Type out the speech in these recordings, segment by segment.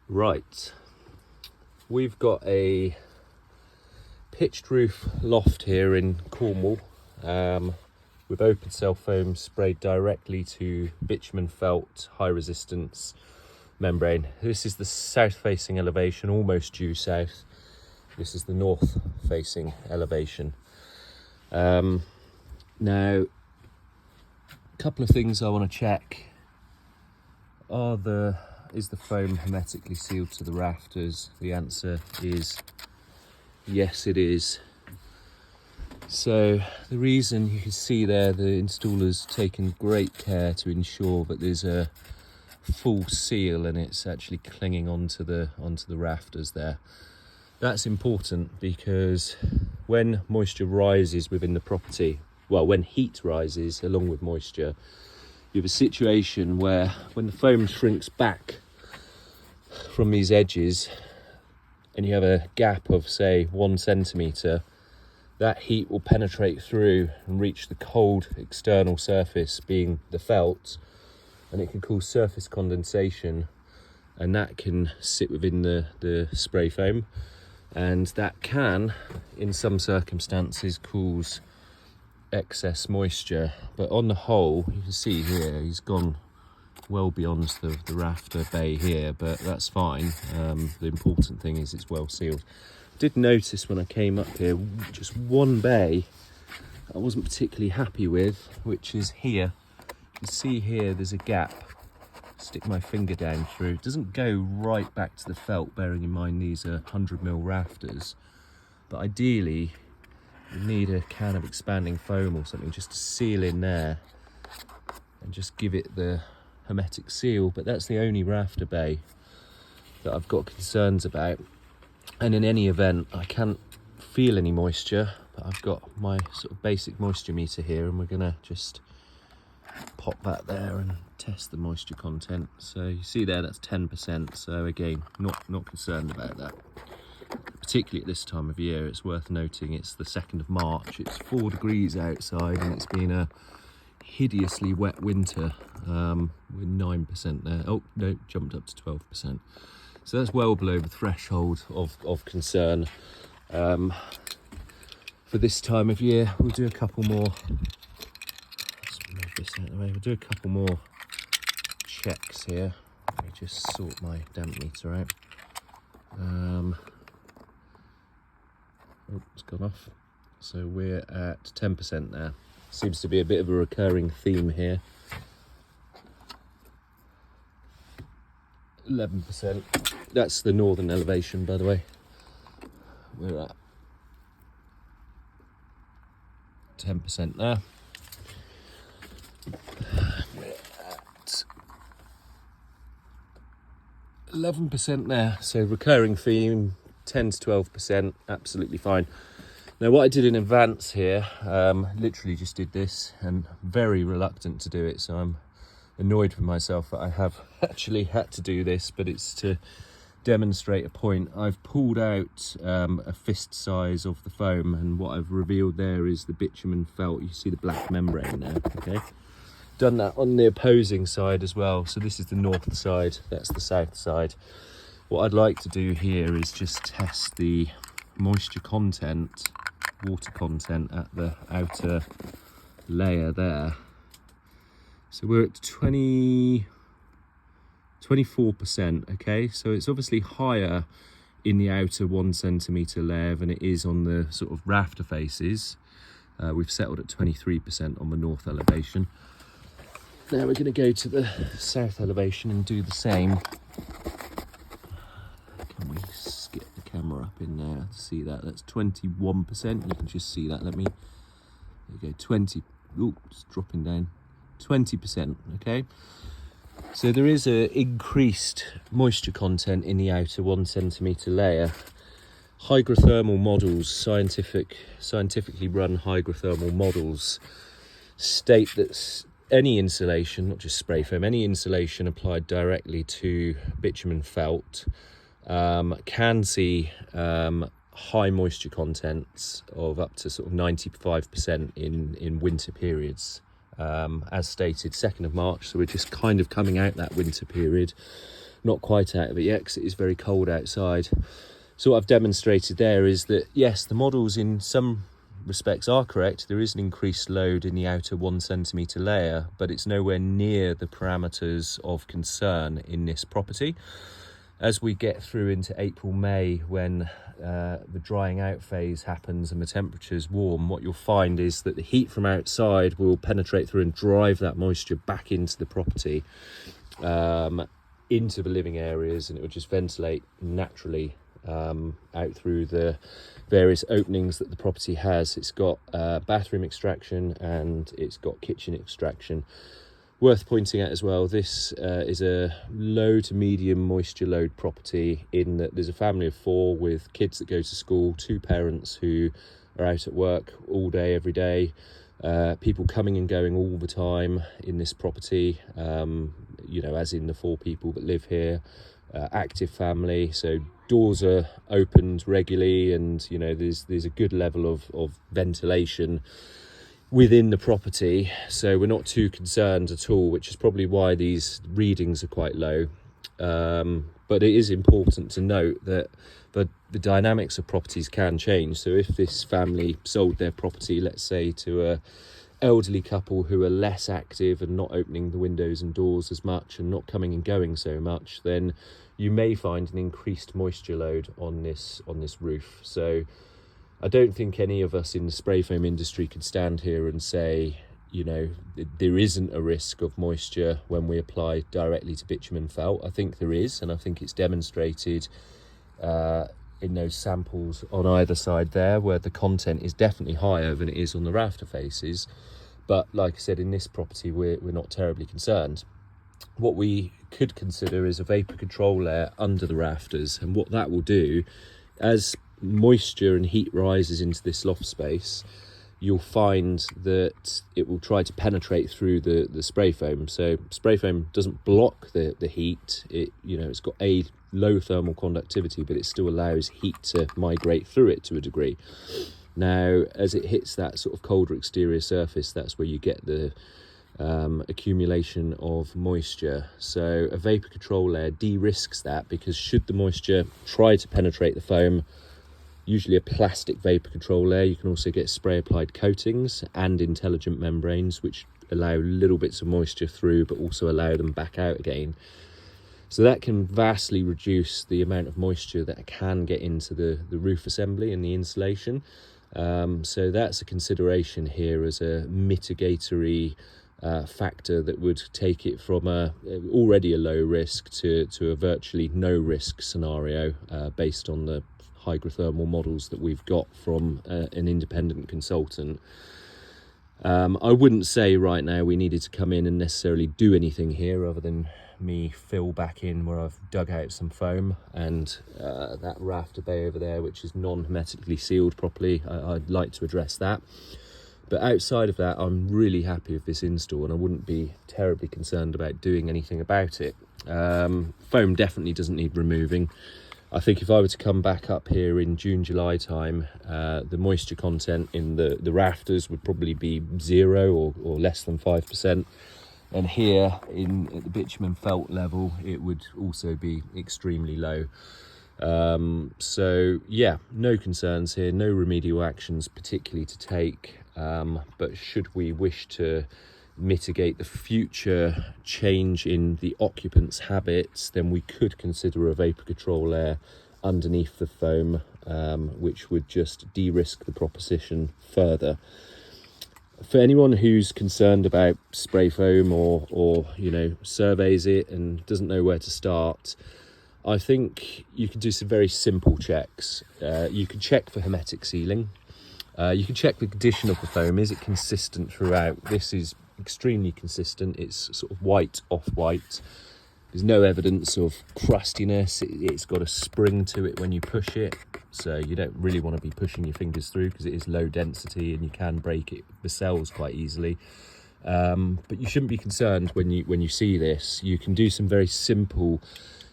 Right, we've got a pitched roof loft here in Cornwall with open cell foam sprayed directly to bitumen felt high resistance membrane. This is the south facing elevation, almost due south. This is the north facing elevation. Now, a couple of things I want to check is the foam hermetically sealed to the rafters? The answer is yes, it is. So the reason, you can see there, the installer's taken great care to ensure that there's a full seal and it's actually clinging onto the rafters there. That's important because when moisture rises within the property, well, when heat rises along with moisture, you have a situation where when the foam shrinks back from these edges and you have a gap of, say, 1 centimetre, that heat will penetrate through and reach the cold external surface, being the felt, and it can cause surface condensation, and that can sit within the spray foam, and that can, in some circumstances, cause excess moisture. But on the whole, you can see here, he's gone well beyond the rafter bay here, but that's fine. The important thing is it's well sealed. I did notice when I came up here, just one bay I wasn't particularly happy with, which is here. You can see here there's a gap. Stick my finger down through. It doesn't go right back to the felt, bearing in mind these are 100mm rafters, but ideally you need a can of expanding foam or something just to seal in there and just give it the hermetic seal. But that's the only rafter bay that I've got concerns about, and in any event I can't feel any moisture, but I've got my sort of basic moisture meter here, and we're gonna just pop that there and test the moisture content. So you see there, that's 10%. So again, not concerned about that, particularly at this time of year. It's worth noting it's the 2nd of March, it's 4 degrees outside, and it's been a hideously wet winter. With 9% there. Oh no, jumped up to 12%. So that's well below the threshold of concern. For this time of year, we'll do a couple more. Let's move this out of the way. We'll do a couple more checks here. Let me just sort my damp meter out. Oh, it's gone off. So we're at 10% now. Seems to be a bit of a recurring theme here. 11%. That's the northern elevation, by the way. We're at 10% there. We're at 11% there. So recurring theme, 10 to 12%, absolutely fine. Now what I did in advance here, literally just did this, and very reluctant to do it, so I'm annoyed with myself that I have actually had to do this, but it's to demonstrate a point. I've pulled out a fist size of the foam, and what I've revealed there is the bitumen felt. You see the black membrane there, okay? Done that on the opposing side as well. So this is the north side, that's the south side. What I'd like to do here is just test the moisture content, water content at the outer layer there. So we're at 24%, okay? So it's obviously higher in the outer 1 centimetre layer than it is on the sort of rafter faces. We've settled at 23% on the north elevation. Now we're going to go to the south elevation and do the same. Can we skip the camera up in there to see that? That's 21%. You can just see that. Let me, there you go, 20. Oh, it's dropping down. 20%, okay? So there is a increased moisture content in the outer 1 centimetre layer. Hygrothermal models, scientifically run hygrothermal models, state that any insulation, not just spray foam, any insulation applied directly to bitumen felt can see high moisture contents of up to sort of 95% in winter periods. As stated, 2nd of March, so we're just kind of coming out that winter period. not quite out of it yet because it is very cold outside. So what I've demonstrated there is that, yes, the models in some respects are correct. There is an increased load in the outer 1 centimetre layer, but it's nowhere near the parameters of concern in this property. As we get through into April, May, when the drying out phase happens and the temperature's warm, what you'll find is that the heat from outside will penetrate through and drive that moisture back into the property, into the living areas, and it will just ventilate naturally out through the various openings that the property has. It's got bathroom extraction and it's got kitchen extraction. Worth pointing out as well, this is a low to medium moisture load property, in that there's a family of 4 with kids that go to school, 2 parents who are out at work all day, every day, people coming and going all the time in this property, you know, as in the 4 people that live here, active family, so doors are opened regularly, and you know there's a good level of ventilation within the property, so we're not too concerned at all, which is probably why these readings are quite low. But it is important to note that the dynamics of properties can change. So if this family sold their property, let's say, to a elderly couple who are less active and not opening the windows and doors as much and not coming and going so much, then you may find an increased moisture load on this roof. So I don't think any of us in the spray foam industry could stand here and say, you know, there isn't a risk of moisture when we apply directly to bitumen felt. I think there is, and I think it's demonstrated in those samples on either side there, where the content is definitely higher than it is on the rafter faces. But like I said, in this property, we're not terribly concerned. What we could consider is a vapour control layer under the rafters, and what that will do, as moisture and heat rises into this loft space, you'll find that it will try to penetrate through the spray foam. So spray foam doesn't block the heat. It's got a low thermal conductivity, but it still allows heat to migrate through it to a degree. Now, as it hits that sort of colder exterior surface, that's where you get the accumulation of moisture. So a vapour control layer de-risks that, because should the moisture try to penetrate the foam, usually a plastic vapour control layer, you can also get spray applied coatings and intelligent membranes, which allow little bits of moisture through but also allow them back out again. So that can vastly reduce the amount of moisture that can get into the roof assembly and the insulation. So that's a consideration here as a mitigatory factor that would take it from already a low risk to a virtually no risk scenario, based on the hygrothermal models that we've got from an independent consultant. I wouldn't say right now we needed to come in and necessarily do anything here other than me fill back in where I've dug out some foam, and that rafter bay over there, which is non-hermetically sealed properly, I'd like to address that. But outside of that, I'm really happy with this install, and I wouldn't be terribly concerned about doing anything about it. Foam definitely doesn't need removing. I think if I were to come back up here in June, July time, the moisture content in the rafters would probably be 0 or less than 5%. And here at the bitumen felt level, it would also be extremely low. So yeah, no concerns here, no remedial actions particularly to take. But should we wish to mitigate the future change in the occupants' habits, then we could consider a vapour control layer underneath the foam, which would just de-risk the proposition further. For anyone who's concerned about spray foam or surveys it and doesn't know where to start, I think you can do some very simple checks. You can check for hermetic sealing. You can check the condition of the foam. Is it consistent throughout? This is extremely consistent. It's sort of white off white. There's no evidence of crustiness. It's got a spring to it when you push it, so you don't really want to be pushing your fingers through because it is low density and you can break the cells quite easily. But you shouldn't be concerned when you see this. You can do some very simple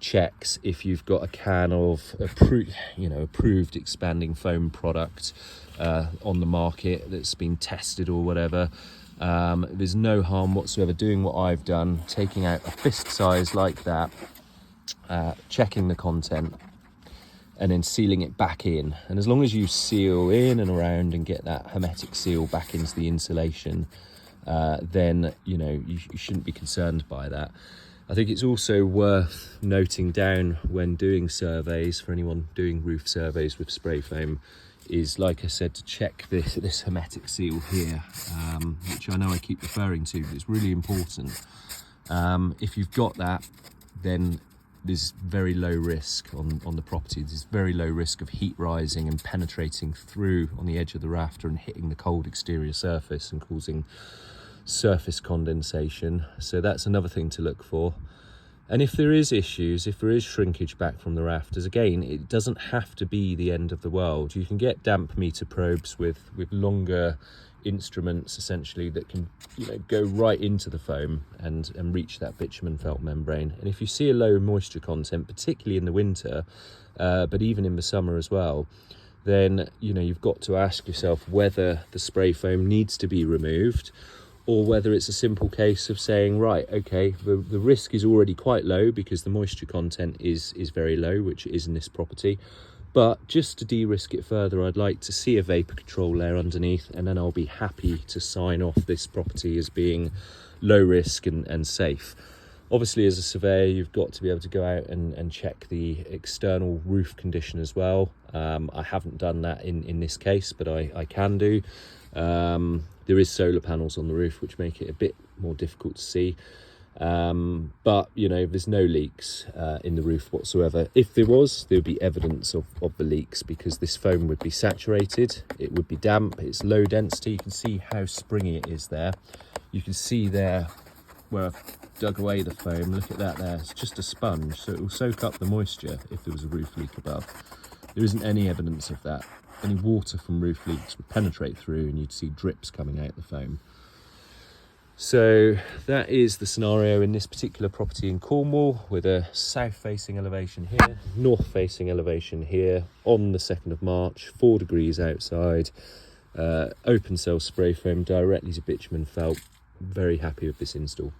checks if you've got a can of approved expanding foam product on the market that's been tested or whatever. There's no harm whatsoever doing what I've done, taking out a fist size like that checking the content, and then sealing it back in. And as long as you seal in and around and get that hermetic seal back into the insulation, then you shouldn't be concerned by that. I think it's also worth noting down when doing surveys, for anyone doing roof surveys with spray foam, is, like I said, to check this hermetic seal here, which I know I keep referring to, but it's really important. If you've got that, then there's very low risk on the property. There's very low risk of heat rising and penetrating through on the edge of the rafter and hitting the cold exterior surface and causing surface condensation. So that's another thing to look for. And if there is issues, if there is shrinkage back from the rafters, again, it doesn't have to be the end of the world. You can get damp meter probes with longer instruments, essentially, that can go right into the foam and reach that bitumen felt membrane. And if you see a low moisture content, particularly in the winter, but even in the summer as well, then you've got to ask yourself whether the spray foam needs to be removed, or whether it's a simple case of saying, right, okay, the risk is already quite low because the moisture content is very low, which it is in this property. But just to de-risk it further, I'd like to see a vapour control layer underneath, and then I'll be happy to sign off this property as being low risk and safe. Obviously, as a surveyor, you've got to be able to go out and check the external roof condition as well. I haven't done that in this case, but I can do. There is solar panels on the roof, which make it a bit more difficult to see. But there's no leaks in the roof whatsoever. If there was, there would be evidence of the leaks, because this foam would be saturated, it would be damp, it's low density. You can see how springy it is there. You can see there where I've dug away the foam. Look at that there, it's just a sponge, so it will soak up the moisture if there was a roof leak above. There isn't any evidence of that. Any water from roof leaks would penetrate through and you'd see drips coming out the foam. So that is the scenario in this particular property in Cornwall, with a south-facing elevation here, north-facing elevation here, on the 2nd of March, 4 degrees outside, open cell spray foam directly to bitumen felt. Very happy with this install.